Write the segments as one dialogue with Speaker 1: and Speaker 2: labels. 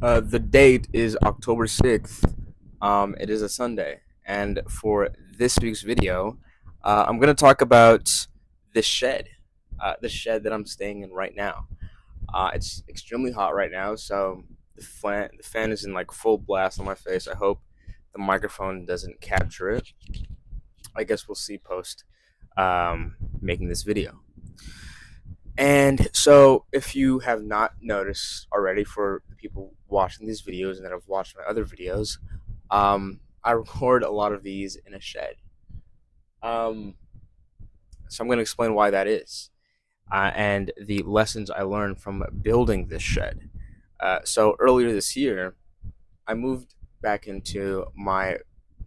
Speaker 1: The date is October 6th. It is a Sunday. And for this week's video, I'm going to talk about the shed that I'm staying in right now. It's extremely hot right now, so the fan is in like full blast on my face. I hope the microphone doesn't capture it. I guess we'll see post making this video. And so, if you have not noticed already, for the people watching these videos and that have watched my other videos, I record a lot of these in a shed. Um, so I'm going to explain why that is, and the lessons I learned from building this shed. So earlier this year, I moved back into my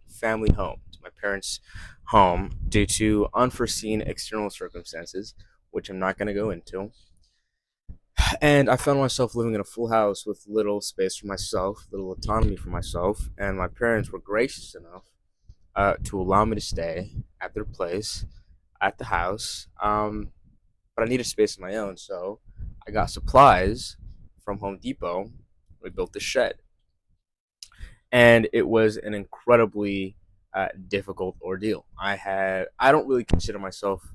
Speaker 1: family home, to my parents' home, due to unforeseen external circumstances, which I'm not going to go into. And I found myself living in a full house with little space for myself, little autonomy for myself, and my parents were gracious enough to allow me to stay at their place, at the house. But I needed space of my own, so I got supplies from Home Depot. We built the shed, and it was an incredibly difficult ordeal. I don't really consider myself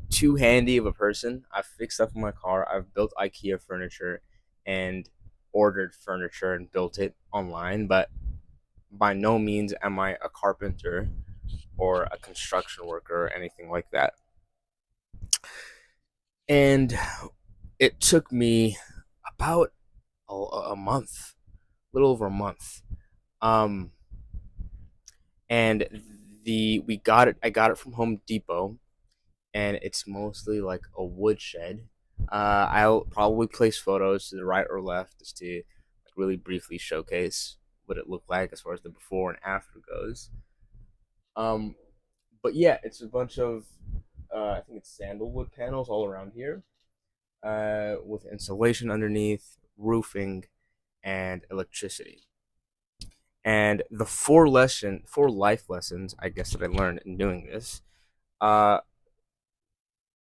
Speaker 1: too handy of a person. I've fixed stuff in my car. I've built IKEA furniture and ordered furniture and built it online, but by no means am I a carpenter or a construction worker or anything like that. And it took me about a month, a little over a month. Um, and the we got it. I got it from Home Depot, and it's mostly like a wood shed. I'll probably place photos to the right or left just to like really briefly showcase what it looked like as far as the before and after goes. Um, but yeah, it's a bunch of I think it's sandalwood panels all around here, with insulation underneath, roofing, and electricity. And the four life lessons, I guess, that I learned in doing this. Uh,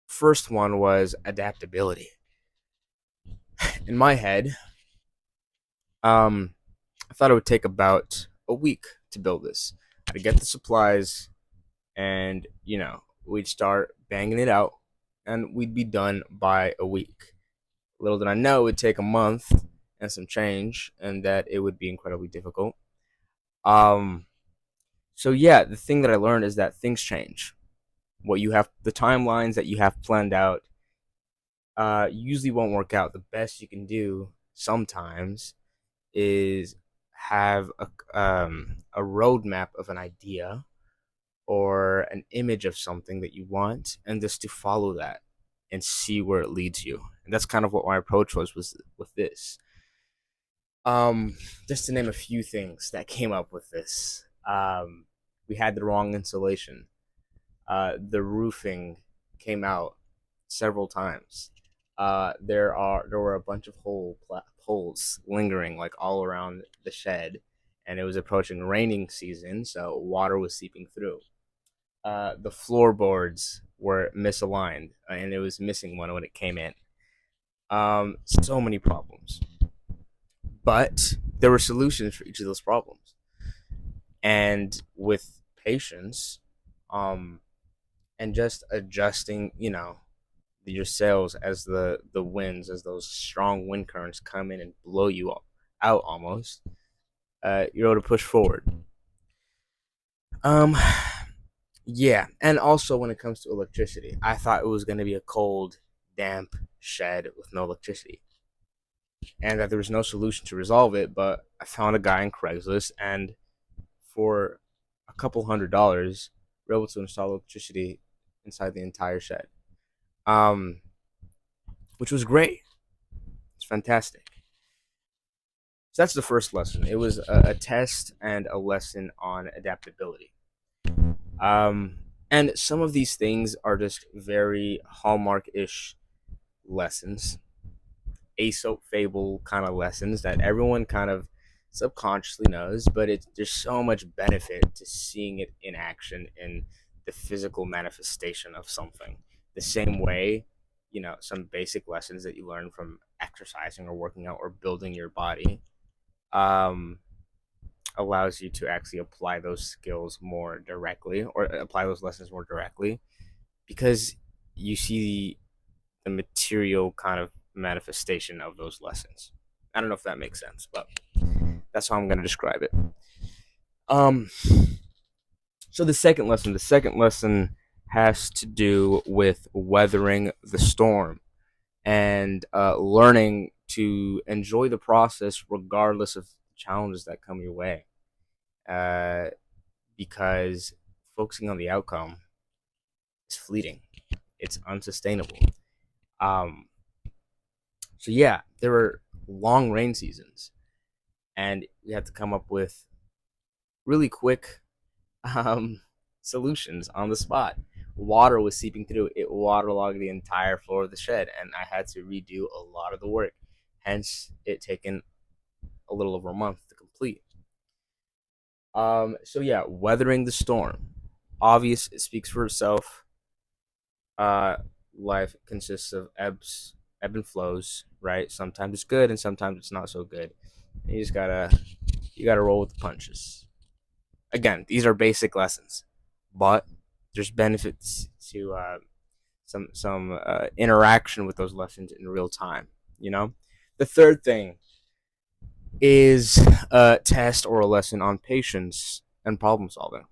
Speaker 1: First one was adaptability. In my head, I thought it would take about a week to build this. I had to get the supplies, and we'd start banging it out, and we'd be done by a week. Little did I know it would take a month and some change, and that it would be incredibly difficult. Um, so yeah, the thing that I learned is that things change. The timelines that you have planned out, usually won't work out. The best you can do sometimes is have a roadmap of an idea or an image of something that you want, and just to follow that and see where it leads you. And that's kind of what my approach was with this. Just to name a few things that came up with this. We had the wrong insulation. The roofing came out several times. There were a bunch of holes lingering like all around the shed, and it was approaching raining season, so water was seeping through. The floorboards were misaligned, and it was missing one when it came in. So many problems, but there were solutions for each of those problems, and with patience, um, and just adjusting, your sails as the winds, as those strong wind currents come in and blow you out almost. You're able to push forward. Um, yeah, and also when it comes to electricity, I thought it was going to be a cold, damp shed with no electricity, and that there was no solution to resolve it. But I found a guy on Craigslist, and for a couple $100s, we're able to install electricity inside the entire shed. Um, which was great. It's fantastic. So that's the first lesson. It was a test and a lesson on adaptability. Um, and some of these things are just very Hallmark-ish lessons, Aesop fable kind of lessons that everyone kind of subconsciously knows, but there's so much benefit to seeing it in action in the physical manifestation of something. The same way, some basic lessons that you learn from exercising or working out or building your body, um, allows you to actually apply those skills more directly, or apply those lessons more directly, because you see the material kind of manifestation of those lessons. I don't know if that makes sense, but that's how I'm going to describe it. Um, so the second lesson has to do with weathering the storm and learning to enjoy the process regardless of challenges that come your way. Uh, because focusing on the outcome is fleeting, it's unsustainable. Um, so yeah, there were long rain seasons, and we had to come up with really quick um, solutions on the spot. Water was seeping through; it waterlogged the entire floor of the shed, and I had to redo a lot of the work. Hence, it taken a little over a month to complete. So yeah, weathering the storm. Obvious, it speaks for itself. Uh, Life consists of ebb and flows, right? Sometimes it's good, and sometimes it's not so good. And you gotta roll with the punches. Again, these are basic lessons, but there's benefits to some interaction with those lessons in real time. You know, the third thing is a test or a lesson on patience and problem solving.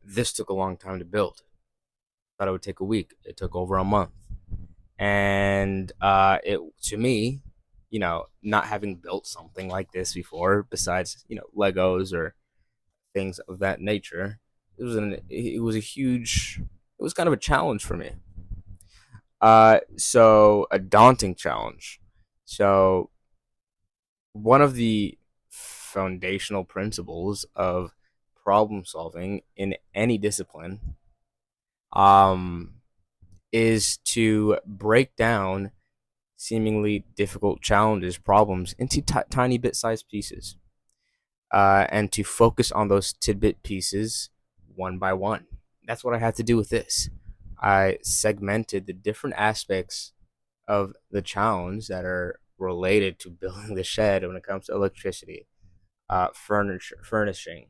Speaker 1: This took a long time to build. Thought it would take a week. It took over a month, and it to me, not having built something like this before, besides Legos or things of that nature, it was kind of a challenge for me. So a daunting challenge. So one of the foundational principles of problem solving in any discipline um, is to break down seemingly difficult challenges, problems into tiny bit-sized pieces, and to focus on those tidbit pieces one by one. That's what I had to do with this. I segmented the different aspects of the challenge that are related to building the shed when it comes to electricity, furnishing,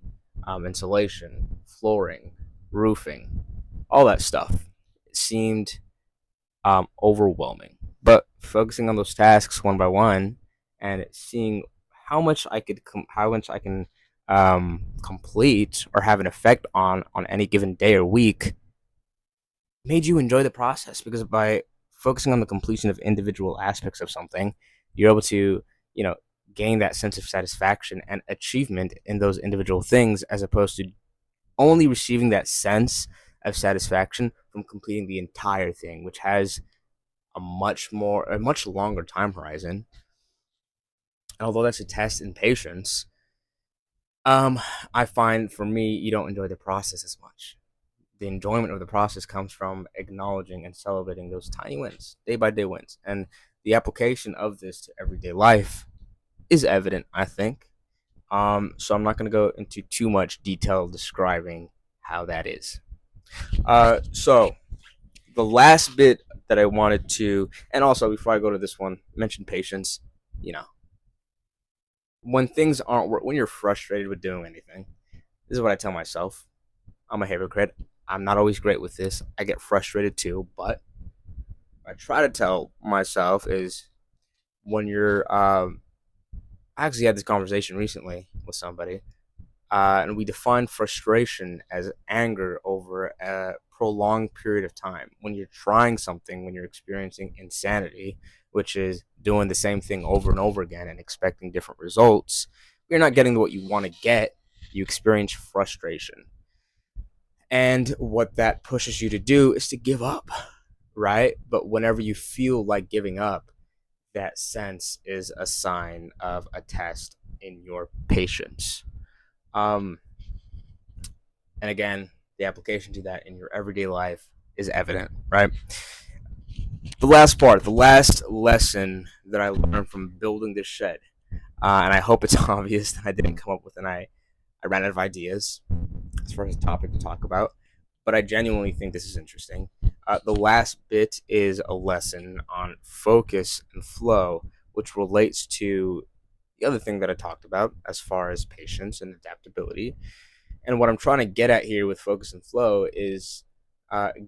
Speaker 1: insulation, flooring, roofing, all that stuff. It seemed overwhelming, but focusing on those tasks one by one and seeing how much I can complete or have an effect on any given day or week made you enjoy the process, because by focusing on the completion of individual aspects of something, you're able to, you know, gain that sense of satisfaction and achievement in those individual things, as opposed to only receiving that sense of satisfaction from completing the entire thing, which has a much longer time horizon. And although that's a test in patience, um, I find for me, you don't enjoy the process as much. The enjoyment of the process comes from acknowledging and celebrating those tiny wins, day by day wins. And the application of this to everyday life is evident, I think. So I'm not going to go into too much detail describing how that is. So the last bit that I wanted to, and also before I go to this one, mention patience. You know, when things aren't when you're frustrated with doing anything, this is what I tell myself. I'm a hypocrite. I'm not always great with this. I get frustrated too, but what I try to tell myself is when you're I actually had this conversation recently with somebody, and we define frustration as anger over a prolonged period of time. When you're trying something, when you're experiencing insanity, which is doing the same thing over and over again and expecting different results, you're not getting what you want to get. You experience frustration. And what that pushes you to do is to give up, right? But whenever you feel like giving up, that sense is a sign of a test in your patience. Um, and again, the application to that in your everyday life is evident, right? The last lesson that I learned from building this shed, and I hope it's obvious that I didn't come up with, and I ran out of ideas as far as a topic to talk about, but I genuinely think this is interesting. The last bit is a lesson on focus and flow, which relates to the other thing that I talked about as far as patience and adaptability. And what I'm trying to get at here with focus and flow is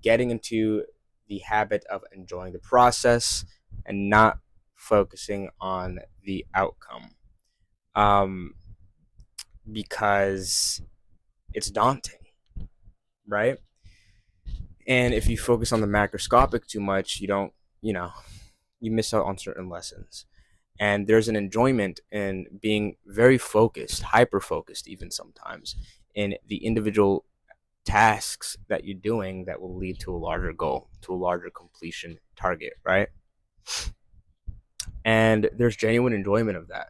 Speaker 1: getting into the habit of enjoying the process and not focusing on the outcome, um, because it's daunting, right? And if you focus on the macroscopic too much, you don't, you know, you miss out on certain lessons. And there's an enjoyment in being very focused, hyper focused, even sometimes, in the individual tasks that you're doing that will lead to a larger goal, to a larger completion target, right? And there's genuine enjoyment of that,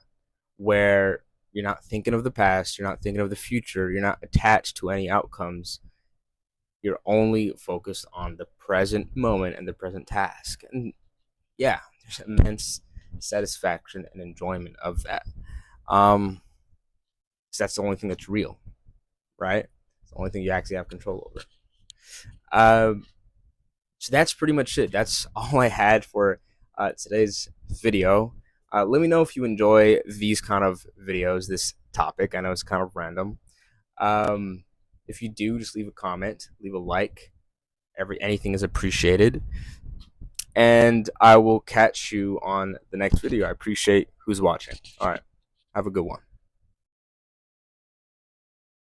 Speaker 1: where you're not thinking of the past, you're not thinking of the future, you're not attached to any outcomes. You're only focused on the present moment and the present task. And yeah, there's immense satisfaction and enjoyment of that. Um, so that's the only thing that's real, right? It's the only thing you actually have control over. Um, so that's pretty much it. That's all I had for today's video. Let me know if you enjoy these kind of videos, this topic. I know it's kind of random. Um, if you do, just leave a comment, leave a like. Anything is appreciated. And I will catch you on the next video. I appreciate who's watching. All right. Have a good one.